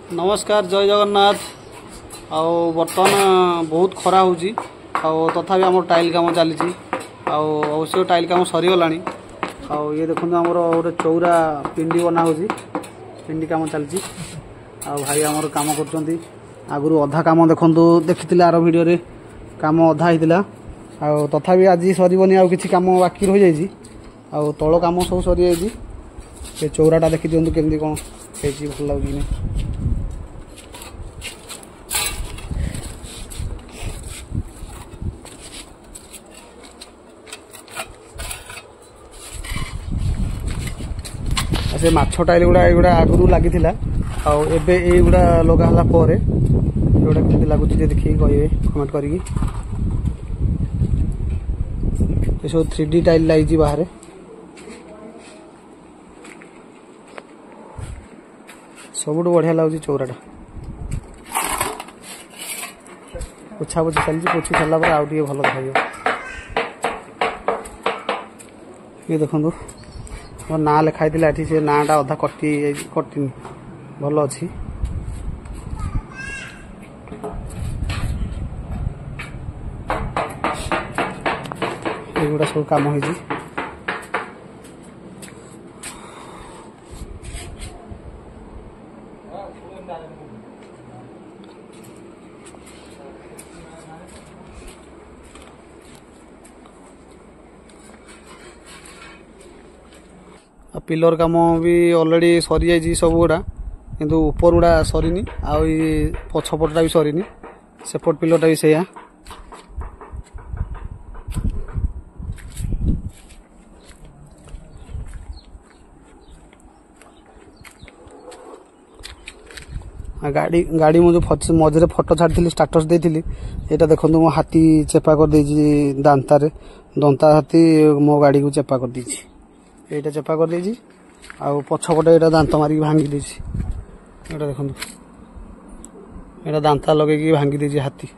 नमस्कार जय जगन्नाथ। आउ बर्तमान बहुत खरा होची तथापि आम टाइल काम चली अवश्य टाइल काम सरीगला। ये देखो आमर गोटे चौरा पिंडी बना हो पिंडी काम चलती भाई आमर काम कर आगु अधा काम देखु देखी आर भिडियो रे काम अधा होता तथापि आज सरबनी आ कि कम बाकी रही जाइए तल कम सब सरी जाइए। चौराटा देखी दिखाँ केमती कौन भल लगे से माछ टाइल गुड़ा एगुड़ा आगु लगी एगुड़ा लगाला एगुड़ा केमती लगुच देखिए कहे कमेंट करी। सब 3D टाइल लगी बाहर सबुठ बढ़िया लगुच चौराटा पोछा पोछी चलती पोछी सारा पर आउ भल देखा। ये देखो मोर ना लिखाई से नाटा अधा कटिनी भल अच्छी। एगुड़ा सब कम हो पिलर काम भी ऑलरेडी सरी जाइए सब गुड़ा किंतु ऊपर गुड़ा सरीनी पछपटा भी सरीनी सेपट पिलरटा भी सैया। गाड़ी गाड़ी मुझे मझे फटो छाड़ी स्टाटस देती यहाँ देखो मो हाथी चेपा कर दांतारे दंता हाथी मो गाड़ी को चेपा कर देछि एटा चेपा कर देछि पछपटे एटा दांत मारिक भांगी देछि। एटा देखो एटा दांता लगे भांगी देछि हाथी।